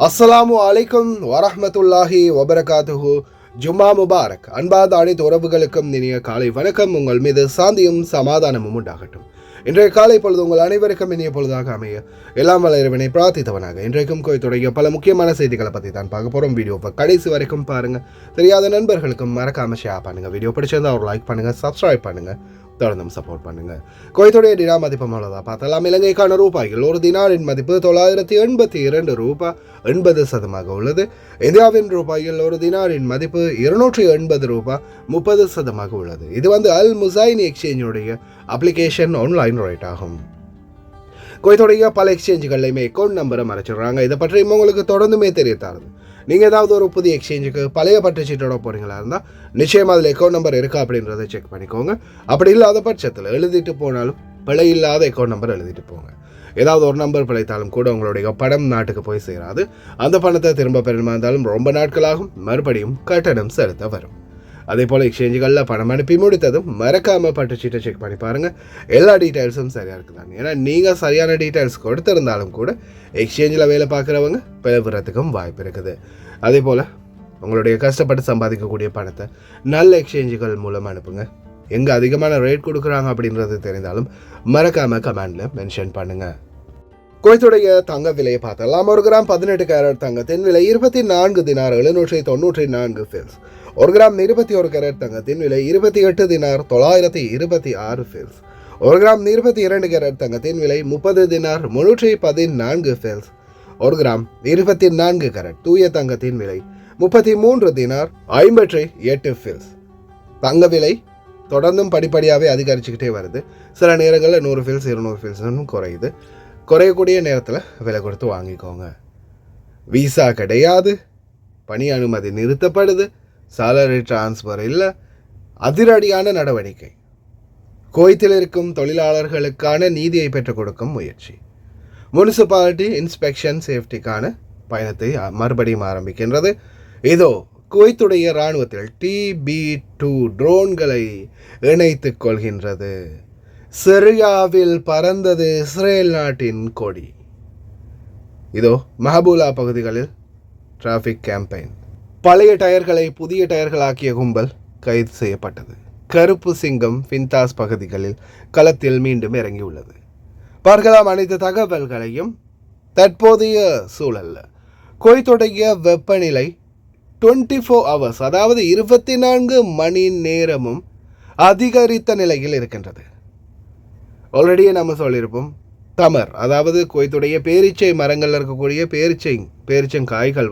அஸ்ஸலாமு அலைக்கும் வரஹ்மத்துல்லாஹி வபரகாத்துஹு. ஜும்மா முபாரக். அன்பாத அனைத்து உறவுகளுக்கும் இனிய காலை வணக்கம். உங்கள் மீது சாந்தியும் சமாதானமும் உண்டாகட்டும். இன்றைய காலை பொழுது உங்கள் அனைவருக்கும் இனிய பொழுதாக அமைய எல்லாம் வல்ல இறைவனை பிரார்த்தித்தவனாக இன்றைக்கும் கோயத்துடைய பல முக்கியமான செய்திகளை பற்றி தான் பார்க்க போகிறோம். வீடியோவை கடைசி வரைக்கும் பாருங்கள். தெரியாத நண்பர்களுக்கும் மறக்காம ஷேர் பண்ணுங்கள். வீடியோ பிடிச்சிருந்தா ஒரு லைக் பண்ணுங்கள், சப்ஸ்கிரைப் பண்ணுங்கள், தொடர்ந்தும் சப்போர்ட் பண்ணுங்கள். குவைத்துடைய டினா மதிப்பு அவ்வளோதான் பார்த்தலாம். இலங்கைக்கான ரூபாய்கள் ஒரு தினாரின் மதிப்பு 982 ரூபாய் 80% உள்ளது. இந்தியாவின் ரூபாயில் ஒரு தினாரின் மதிப்பு 280 ரூபாய் 30% உள்ளது. இது அல் முசைன் எக்ஸ்சேஞ்சுடைய அப்ளிகேஷன் ஆன்லைன் ரேட் ஆகும். குவைத்துடைய பல எக்ஸ்சேஞ்சுகள்லையுமே அக்கௌண்ட் நம்பரை மறைச்சிடுறாங்க. இதை பற்றி உங்களுக்கு தொடர்ந்துமே தெரியத்தாருது. நீங்கள் ஏதாவது ஒரு புதிய எக்ஸ்சேஞ்சுக்கு பழைய பற்றுச்சீட்டோட போகிறீங்களா இருந்தால் நிச்சயமாக அதில் அக்கௌண்ட் நம்பர் இருக்கா அப்படின்றத செக் பண்ணிக்கோங்க. அப்படி இல்லாத பட்சத்தில் எழுதிட்டு போனாலும் பிழை இல்லாத அக்கௌண்ட் நம்பர் எழுதிட்டு போங்க. ஏதாவது ஒரு நம்பர் பிழைத்தாலும் கூட உங்களுடைய பணம் நாட்டுக்கு போய் சேராது. அந்த பணத்தை திரும்ப பெறணுமா இருந்தாலும் ரொம்ப நாட்களாகும், மறுபடியும் கட்டணம் செலுத்த வரும். அதே போல் எக்ஸ்சேஞ்சுகளில் பணம் அனுப்பி முடித்ததும் மறக்காமல் பட்டுச்சீட்டை செக் பண்ணி பாருங்கள், எல்லா டீட்டெயில்ஸும் சரியாக இருக்குதாங்க. ஏன்னா நீங்கள் சரியான டீட்டெயில்ஸ் கொடுத்துருந்தாலும் கூட எக்ஸ்சேஞ்சில் வேலை பார்க்குறவங்க பிளவுறதுக்கும் வாய்ப்பு இருக்குது. அதே போல் உங்களுடைய கஷ்டப்பட்டு சம்பாதிக்கக்கூடிய பணத்தை நல்ல எக்ஸ்சேஞ்சுகள் மூலம் அனுப்புங்க. எங்கே அதிகமான ரேட் கொடுக்குறாங்க அப்படின்றது தெரிந்தாலும் மறக்காமல் கமெண்டில் மென்ஷன் பண்ணுங்கள். குவைத்துடைய தங்க விலையை பார்த்தலாம். 1 கிராம் 18 கேரட் தங்கத்தின் விலை 24 தினார் 794 ஃபில்ஸ். 1 கிராம் 21 கேரட் தங்கத்தின் விலை 28 தினார் 926 ஃபில்ஸ். 1 கிராம் 22 கேரட் தங்கத்தின் விலை 30 தினார் 314 ஃபில்ஸ். 1 கிராம் 24 கேரட் தூய தங்கத்தின் விலை 33 தினார் 58 ஃபில்ஸ். தங்க விலை தொடர்ந்தும் படிப்படியாகவே அதிகரிச்சுக்கிட்டே வருது. சில நேரங்களில் 100 ஃபில்ஸ் 200 ஃபில்ஸ்னு குறையுது. குறையக்கூடிய நேரத்தில் விலை கொடுத்து வாங்கிக்கோங்க. விசா கிடையாது, பணி அனுமதி நிறுத்தப்படுது, சாலரி டிரான்ஸ்ஃபர் இல்லை, அதிரடியான நடவடிக்கை. குவைத்தில் இருக்கும் தொழிலாளர்களுக்கான நீதியை பெற்றுக் கொடுக்கும் முயற்சி. முனிசிபாலிட்டி இன்ஸ்பெக்ஷன் சேஃப்டிக்கான பயணத்தை மறுபடியும் ஆரம்பிக்கின்றது. இதோ குவைத்துடைய இராணுவத்தில் TB2 ட்ரோன்களை இணைத்துக் கொள்கின்றது. சிரியாவில் பறந்தது இஸ்ரேல் நாட்டின் கொடி. இதோ மஹபூலா பகுதிகளில் டிராஃபிக் கேம்பெயின். பழைய டயர்களை புதிய டயர்களாக்கிய கும்பல் கைது செய்யப்பட்டது. கருப்பு சிங்கம் பின்தாஸ் பகுதிகளில் களத்தில் மீண்டும் இறங்கியுள்ளது. பார்க்கலாம் அனைத்து தகவல்களையும். தற்போதைய சூழல்ல குவைத்துடைய வெப்பநிலை 24 hours அதாவது 24 மணி நேரமும் அதிகரித்த நிலையில் இருக்கின்றது. ஆல்ரெடியே நம்ம சொல்லியிருப்போம், தமர் அதாவது குவைத்துடைய பேரீச்சை மரங்களில் இருக்கக்கூடிய பேரிச்சங்காய்கள்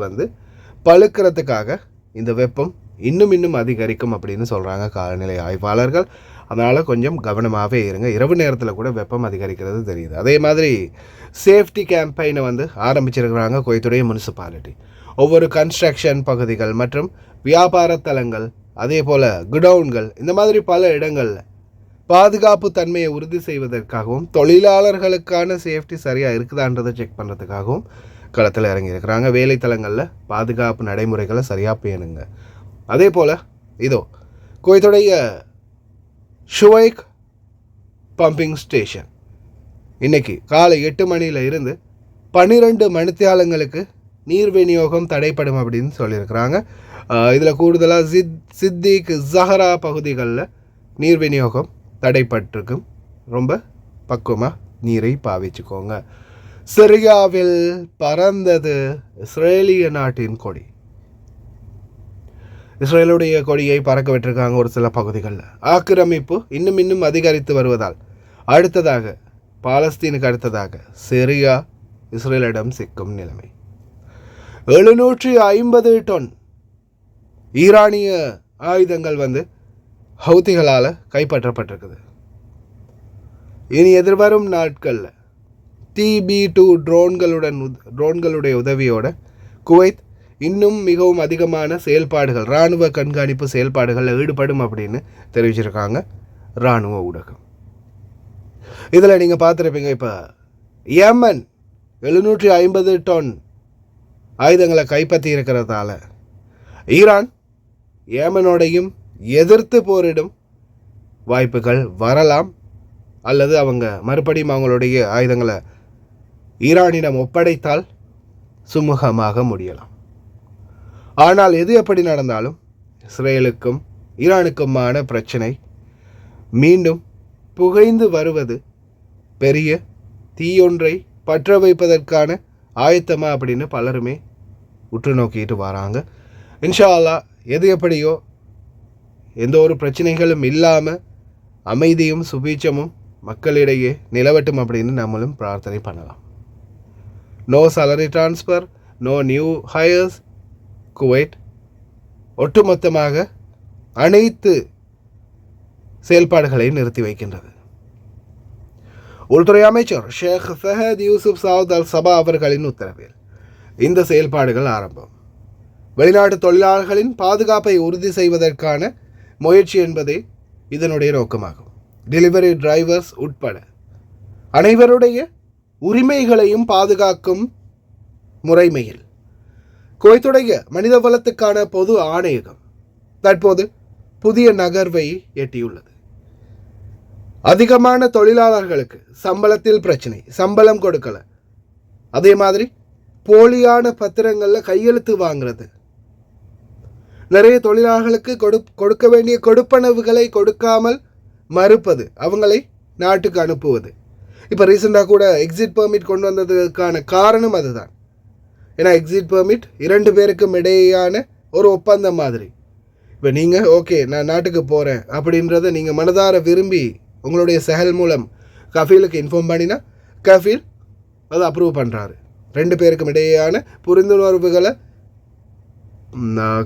பழுக்கிறதுக்காக இந்த வெப்பம் இன்னும் அதிகரிக்கும் அப்படின்னு சொல்கிறாங்க காலநிலை ஆய்வாளர்கள். அதனால் கொஞ்சம் கவனமாகவே இருங்க. இரவு நேரத்தில் கூட வெப்பம் அதிகரிக்கிறது தெரியுது. அதே மாதிரி சேஃப்டி கேம்பெயினை ஆரம்பிச்சிருக்கிறாங்க குவைத்துடைய முனிசிபாலிட்டி. ஒவ்வொரு கன்ஸ்ட்ரக்ஷன் பகுதிகள் மற்றும் வியாபார தலங்கள், அதே போல் குடவுன்கள், இந்த மாதிரி பல இடங்களில் பாதுகாப்பு தன்மையை உறுதி செய்வதற்காகவும் தொழிலாளர்களுக்கான சேஃப்டி சரியாக இருக்குதான்றதை செக் பண்ணுறதுக்காகவும் களத்தில் இறங்கியிருக்கிறாங்க. வேலைத்தலங்களில் பாதுகாப்பு நடைமுறைகளை சரியாக பேணுங்க. அதே போல் இதோ குவைத்துடைய ஷுவைக் பம்பிங் ஸ்டேஷன் இன்றைக்கி காலை 8 மணியில் இருந்து 12 மணித்தியாலங்களுக்கு நீர் விநியோகம் தடைப்படும் அப்படின்னு சொல்லியிருக்கிறாங்க. இதில் கூடுதலாக சித்திக் ஜஹரா பகுதிகளில் நீர் விநியோகம் தடைப்பட்டிருக்கும். ரொம்ப பக்குவமாக நீரை பாவிச்சுக்கோங்க. சிரியாவில் பறந்தது இஸ்ரேலிய நாட்டின் கொடி. இஸ்ரேலுடைய கொடியை பறக்க விட்டிருக்காங்க ஒரு சில பகுதிகளில். ஆக்கிரமிப்பு இன்னும் அதிகரித்து வருவதால் அடுத்ததாக பாலஸ்தீனுக்கு அடுத்ததாக சிரியா இஸ்ரேலிடம் சிக்கும் நிலைமை. 750 டன் ஈரானிய ஆயுதங்கள் ஹவுதிகளால் கைப்பற்றப்பட்டிருக்குது. இனி எதிர்வரும் நாட்களில் TB2 ட்ரோன்களுடைய உதவியோட குவைத் இன்னும் மிகவும் அதிகமான செயல்பாடுகள், இராணுவ கண்காணிப்பு செயல்பாடுகளில் ஈடுபடும் அப்படின்னு தெரிவிச்சிருக்காங்க இராணுவ ஊடகம். இதில் நீங்கள் பார்த்துருப்பீங்க, இப்போ யமன் 750 டன் ஆயுதங்களை கைப்பற்றி இருக்கிறதால ஈரான் யமனோடையும் எதிர்த்து போரிடும் வாய்ப்புகள் வரலாம். அல்லது அவங்க மறுபடியும் அவங்களுடைய ஆயுதங்களை ஈரானிடம் ஒப்படைத்தால் சுமூகமாக முடியலாம். ஆனால் எது எப்படி நடந்தாலும் இஸ்ரேலுக்கும் ஈரானுக்குமான பிரச்சனை மீண்டும் புகைந்து வருவது பெரிய தீயொன்றை பற்ற வைப்பதற்கான ஆயத்தமா அப்படின்னு பலருமே உற்று நோக்கிட்டு வராங்க. இன்ஷா அல்லாஹ் எது எப்படியோ எந்த ஒரு பிரச்சனைகளும் இல்லாமல் அமைதியும் சுபீட்சமும் மக்களிடையே நிலவட்டும் அப்படின்னு நம்மளும் பிரார்த்தனை பண்ணலாம். No salary transfer, no new hires. Kuwait ஒட்டுமொத்தமாக அனைத்து செயல்பாடுகளை நிறுத்தி வைக்கின்றது. உள்துறை அமைச்சர் Sheikh Fahad Yusuf Saud Al Sabah அவர்களின் உத்தரவில் இந்த செயல்பாடுகள் ஆரம்பம். வெளிநாட்டு தொழிலாளர்களின் பாதுகாப்பை உறுதி செய்வதற்கான முயற்சி என்பதே இதனுடைய நோக்கமாகும். டெலிவரி டிரைவர்ஸ் உட்பட அனைவருடைய உரிமைகளையும் பாதுகாக்கும் முறைமையில் குவைத்துடைய மனித வளத்துக்கான பொது ஆணையகம் தற்போது புதிய நகர்வை எட்டியுள்ளது. அதிகமான தொழிலாளர்களுக்கு சம்பளத்தில் பிரச்சனை, சம்பளம் கொடுக்கல, அதே மாதிரி போலியான பத்திரங்களில் கையெழுத்து வாங்குறது, நிறைய தொழிலாளர்களுக்கு கொடுக்க வேண்டிய கொடுப்பனவுகளை கொடுக்காமல் மறுப்பது, அவங்களை நாட்டுக்கு அனுப்புவது. இப்போ ரீசெண்டாக கூட எக்ஸிட் பெர்மிட் கொண்டு வந்ததுக்கான காரணம் அதுதான். ஏன்னா எக்ஸிட் பெர்மிட் 2 பேருக்கும் இடையேயான ஒரு ஒப்பந்தம் மாதிரி. இப்போ நீங்கள் ஓகே நான் நாட்டுக்கு போகிறேன் அப்படின்றத நீங்கள் மனதார விரும்பி உங்களுடைய செயல் மூலம் கஃபீலுக்கு இன்ஃபார்ம் பண்ணினா கஃபீல் அதை அப்ரூவ் பண்ணுறாரு. 2 பேருக்கும் இடையேயான புரிந்துணர்வுகளை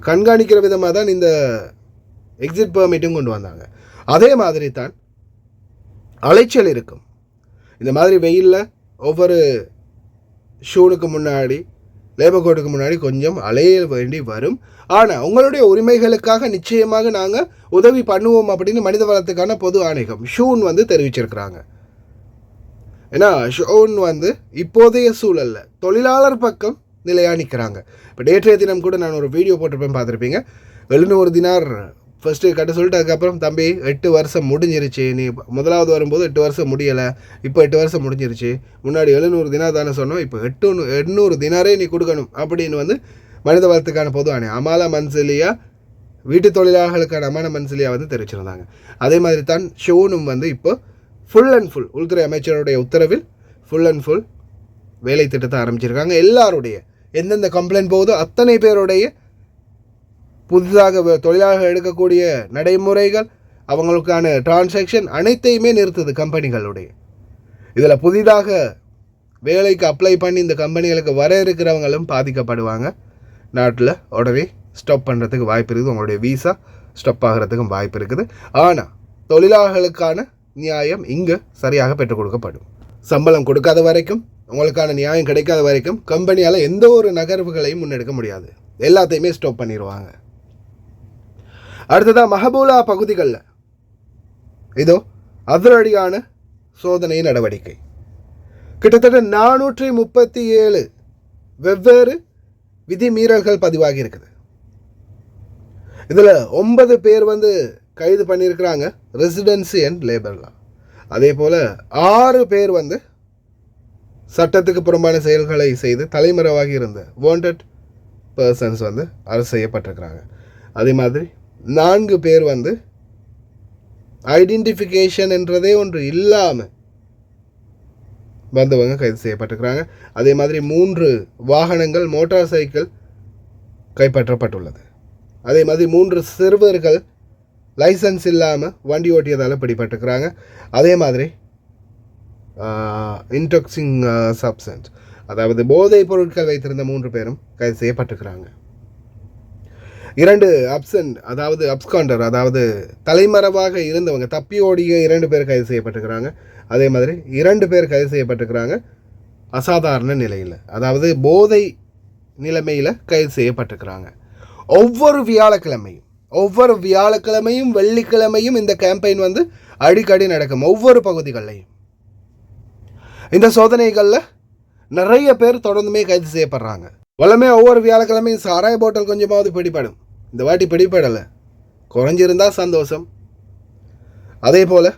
கண்காணிக்கிற விதமாக தான் இந்த எக்ஸிட் பெர்மிட்டும் கொண்டு வந்தாங்க. அதே மாதிரி தான் அலைச்சல் இருக்கும். இந்த மாதிரி வெயிலில் ஒவ்வொரு ஷூனுக்கு முன்னாடி லேபர் கோட்டுக்கு முன்னாடி கொஞ்சம் அலைய வேண்டி வரும். ஆனால் உங்களுடைய உரிமைகளுக்காக நிச்சயமாக நாங்கள் உதவி பண்ணுவோம் அப்படின்னு மனித வளத்துக்கான பொது ஆணையம் ஷூன் தெரிவிச்சிருக்கிறாங்க. ஏன்னா ஷூன் இப்போதைய சூழலில் தொழிலாளர் பக்கம் நிலையாக நிற்கிறாங்க. இப்போ நேற்றைய தினம் கூட நான் ஒரு வீடியோ போட்டிருப்பேன், பார்த்துருப்பீங்க. 700 தினார் ஃபஸ்ட்டு கட்ட சொல்லிட்டு அதுக்கப்புறம் தம்பி 8 வருஷம் முடிஞ்சிருச்சு, நீ முதலாவது வரும்போது 8 வருஷம் முடியலை, இப்போ 8 வருஷம் முடிஞ்சிருச்சு, முன்னாடி 700 தினார் தானே சொன்னோம், இப்போ 800 தினாரே நீ கொடுக்கணும் அப்படின்னு மனித வளத்துக்கான பொது ஆணையம் அமாலா மன்சிலியா வீட்டு தொழிலாளர்களுக்கான அமான மன்சிலியா தெரிவிச்சிருந்தாங்க. அதே மாதிரி தான் ஷோனும் இப்போ ஃபுல் அண்ட் ஃபுல் உள்துறை அமைச்சருடைய உத்தரவில் ஃபுல் அண்ட் ஃபுல் வேலை திட்டத்தை ஆரம்பிச்சிருக்காங்க. எல்லாருடைய எந்தெந்த கம்ப்ளைண்ட் போகுதோ அத்தனை பேருடைய புதிதாக தொழிலாளர்கள் எடுக்கக்கூடிய நடைமுறைகள், அவங்களுக்கான டிரான்சாக்ஷன் அனைத்தையுமே நிறுத்துது கம்பெனிகளுடைய. இதில் புதிதாக வேலைக்கு அப்ளை பண்ணி இந்த கம்பெனிகளுக்கு வர இருக்கிறவங்களும் பாதிக்கப்படுவாங்க. நாட்டில் உடனே ஸ்டாப் பண்ணுறதுக்கு வாய்ப்பு இருக்குது, உங்களுடைய வீசா ஸ்டாப் ஆகிறதுக்கும் வாய்ப்பு இருக்குது. ஆனால் தொழிலாளர்களுக்கான நியாயம் இங்கே சரியாக பெற்றுக் கொடுக்கப்படும். சம்பளம் கொடுக்காத வரைக்கும், உங்களுக்கான நியாயம் கிடைக்காத வரைக்கும் கம்பெனியால் எந்த ஒரு நகர்வுகளையும் முன்னெடுக்க முடியாது, எல்லாத்தையுமே ஸ்டாப் பண்ணிடுவாங்க. அடுத்ததாக மஹபூலா பகுதிகளில் இதோ அதிரடியான சோதனை நடவடிக்கை. கிட்டத்தட்ட 437 வெவ்வேறு விதிமீறல்கள் பதிவாகி இருக்குது. இதில் 9 பேர் கைது பண்ணியிருக்கிறாங்க ரெசிடென்சி அண்ட் லேபர்லாம். அதே போல் 6 பேர் சட்டத்துக்கு புறம்பான செயல்களை செய்து தலைமறைவாகி இருந்த வாண்டட் பர்சன்ஸ் அரசு செய்யப்பட்டிருக்கிறாங்க. அதே மாதிரி 4 பேர் ஐடென்டிஃபிகேஷன் என்றதே ஒன்று இல்லாமல் வந்தவங்க கைது செய்யப்பட்டிருக்கிறாங்க. அதே மாதிரி 3 வாகனங்கள் மோட்டார் சைக்கிள் கைப்பற்றப்பட்டுள்ளது. அதே மாதிரி 3 சிறுவர்கள் லைசன்ஸ் இல்லாமல் வண்டி ஓட்டியதால் பிடிபட்டிருக்கிறாங்க. அதே மாதிரி இன்டாக்சிங் சப்ஸ்டன்ஸ், அதாவது போதைப் பொருட்கள் வைத்திருந்த 3 பேரும் கைது செய்யப்பட்டிருக்கிறாங்க. 2 அப்சண்ட், அதாவது அப்ஸ்காண்டர், அதாவது தலைமறைவாக இருந்தவங்க தப்பி ஓடிய 2 பேர் கைது செய்யப்பட்டிருக்கிறாங்க. அதே மாதிரி 2 பேர் கைது செய்யப்பட்டிருக்கிறாங்க அசாதாரண நிலையில், அதாவது போதை நிலைமையில் கைது செய்யப்பட்டிருக்கிறாங்க. ஒவ்வொரு வியாழக்கிழமையும் வெள்ளிக்கிழமையும் இந்த கேம்பெயின் அடிக்கடி நடக்கும் ஒவ்வொரு பகுதிகள்லையும். இந்த சோதனைகளில் நிறைய பேர் தொடர்ந்துமே கைது செய்யப்படுறாங்க. வளமே ஒவ்வொரு வியாழக்கிழமையும் சாராய போட்டல் கொஞ்சமாவது பிடிபடும். இந்த வாட்டி பிடிபடலை, குறைஞ்சிருந்தால் சந்தோஷம். அதே போல்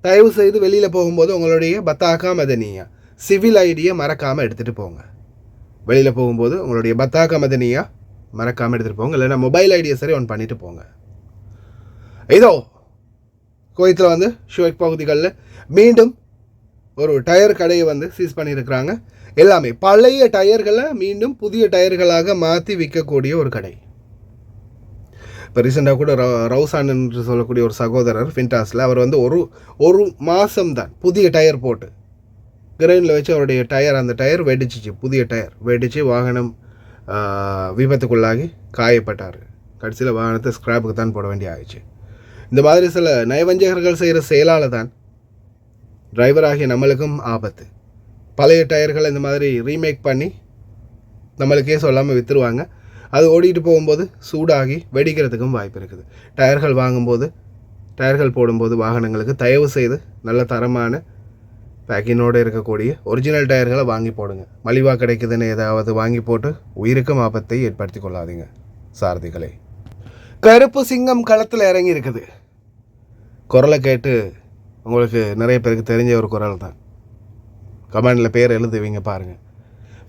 தயவு செய்து வெளியில் போகும்போது உங்களுடைய பத்தாக்கா மதனியா சிவில் ஐடியை மறக்காமல் எடுத்துகிட்டு போங்க. வெளியில் போகும்போது உங்களுடைய பத்தாக்கா மதனியா மறக்காமல் எடுத்துகிட்டு போங்க, இல்லைன்னா மொபைல் ஐடியை சரி ஆன் பண்ணிவிட்டு போங்க. இதோ குவைத்தில் வந்து ஷுவைக் பகுதிகளில் மீண்டும் ஒரு டயர் கடையை வந்து சீஸ் பண்ணியிருக்கிறாங்க. எல்லாமே பழைய டயர்களை மீண்டும் புதிய டயர்களாக மாற்றி விற்கக்கூடிய ஒரு கடை. இப்போ ரீசெண்டாக கூட ரவுசான் என்று சொல்லக்கூடிய ஒரு சகோதரர் ஃபின்டாஸில் அவர் வந்து ஒரு மாதம்தான் புதிய டயர் போட்டு கிரைனில் வச்சு அவருடைய டயர், அந்த டயர் வெடிச்சிச்சு, புதிய டயர் வெடித்து வாகனம் விபத்துக்குள்ளாகி காயப்பட்டார். கடைசியில் வாகனத்தை ஸ்க்ராப்புக்கு தான் போட வேண்டிய ஆயிடுச்சு. இந்த மாதிரி சில நயவஞ்சகர்கள் செய்கிற செயலால் தான் டிரைவராகிய நம்மளுக்கும் ஆபத்து. பழைய டயர்களை இந்த மாதிரி ரீமேக் பண்ணி நம்மளுக்கே சொல்லாமல் விற்றுருவாங்க. அது ஓடிட்டு போகும்போது சூடாகி வெடிக்கிறதுக்கும் வாய்ப்பு இருக்குது. டயர்கள் போடும்போது வாகனங்களுக்கு தயவு செய்து நல்ல தரமான பேக்கினோடு இருக்கக்கூடிய ஒரிஜினல் டயர்களை வாங்கி போடுங்க. மலிவாக கிடைக்குதுன்னு ஏதாவது வாங்கி போட்டு உயிருக்கும் ஆபத்தை ஏற்படுத்தி கொள்ளாதீங்க சாரதிகளே. கருப்பு சிங்கம் களத்தில் இறங்கி இருக்குது. குரலை கேட்டு உங்களுக்கு நிறைய பேருக்கு தெரிஞ்ச ஒரு குரல் தான். கமெண்டில் பேர் எழுதுவீங்க பாருங்கள்.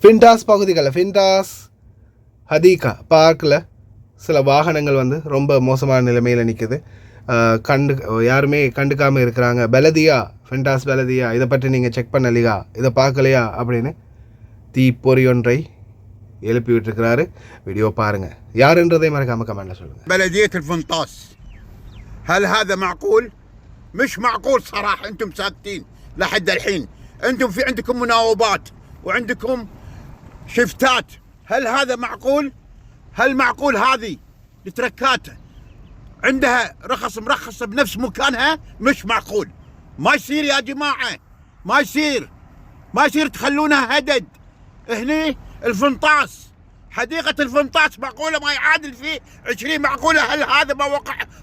ஃபின்டாஸ் பகுதிகளில், ஃபின்டாஸ் ஹதீகா பார்க்கில் சில வாகனங்கள் வந்து ரொம்ப மோசமான நிலைமையில் நிற்குது. யாருமே கண்டுக்காமல் இருக்கிறாங்க. பெலதியா, ஃபின்டாஸ் பெலதியா, இதை பற்றி நீங்கள் செக் பண்ணலையா, இதை பார்க்கலையா அப்படின்னு தீப்பொறி ஒன்றை எழுப்பி விட்டுருக்கிறாரு. வீடியோ பாருங்கள். யாருன்றதை மறக்காமல் கமெண்டில் சொல்லுங்கள். بلدية الفنطاس، هل هذا معقول؟ مش معقول صراحة. أنتم ساكتين لحد الحين، أنتم في عندكم مناوبات وعندكم شفتات، هل هذا معقول؟ هل معقول هذه التركات عندها رخص مرخصة بنفس مكانها؟ مش معقول. ما يصير يا جماعة، ما يصير تخلونها هدد. هني الفنطاس، حديقة الفنطاس، معقولة ما يعادل فيه 20؟ معقولة؟ هل هذا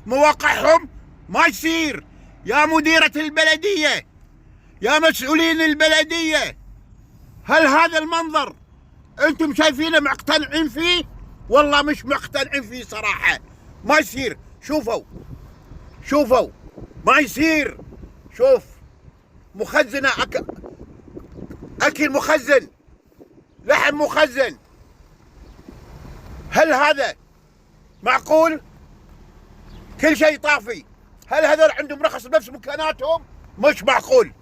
مواقعهم؟ ما يصير. يا مديرة البلدية، يا مسؤولين البلدية، هل هذا المنظر انتم شايفينه مقتنعين فيه؟ والله مش مقتنعين فيه صراحة. ما يصير. شوفوا ما يصير. شوف مخزنة أكل مخزن، لحم مخزن، هل هذا معقول؟ كل شيء طافي. هل هذول عندهم رخص بنفس مكاناتهم؟ مش معقول.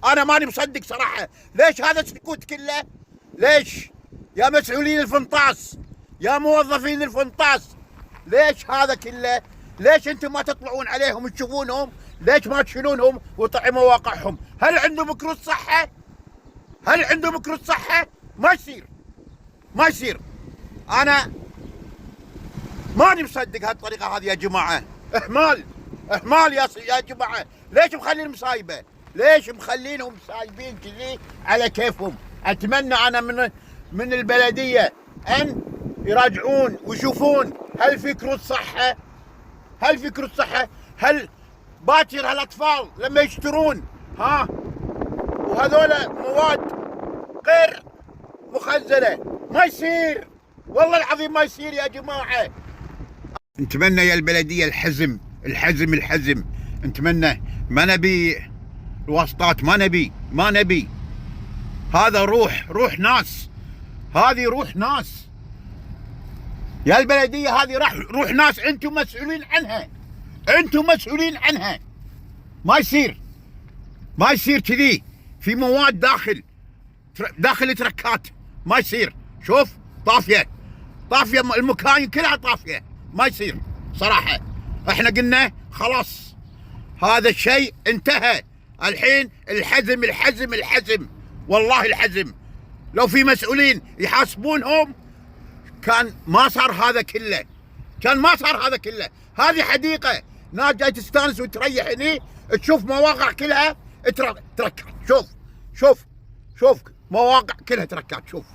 أنا ماني مصدق صراحة. ليش هذا السكوت كله؟ ليش يا مسؤولين الفنطاس، يا موظفين الفنطاس، ليش هذا كله؟ ليش انتم ما تطلعون عليهم تشوفونهم؟ ليش ما تشيلونهم وتطلعوا مواقعهم؟ هل عندهم كروت صحة؟ هل عندهم كروت صحة؟ ما يصير. أنا ماني مصدق هالطريقة هذه يا جماعة. إهمال يا جماعة. ليش مخلينهم سايبة؟ ليش مخلينهم سايبين كذي على كيفهم؟ أتمنى أنا من البلدية أن يراجعون ويشوفون هل في كروت صحة؟ هل باكر هالأطفال لما يشترون وهذولا مواد غير مخزنة؟ ما يصير، والله العظيم ما يصير يا جماعة. نتمنى يا البلدية الحزم. نتمنى، ما نبي الواسطات، ما نبي. هذا روح ناس، هذه روح ناس يا البلدية، هذه روح ناس انتم مسؤولين عنها. ما يصير كذي في مواد داخل تركات. ما يصير. شوف طافية المكاين كلها طافية. ما يصير صراحة. احنا قلنا خلاص هذا الشيء انتهى. الحين الحزم، والله الحزم. لو في مسؤولين يحاسبونهم كان ما صار هذا كله. هذه حديقة، ناس جاي تستانس وتريح هني، تشوف مواقع كلها تركات. شوف مواقع كلها تركات. شوف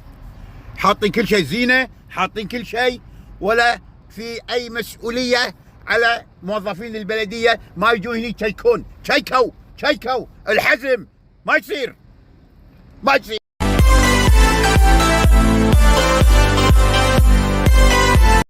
حاطين كل شيء زينة، حاطين كل شيء، ولا في أي مسؤولية على موظفين البلدية. ما يجون هني يشيكون. شيكوا الحزم. ما يصير.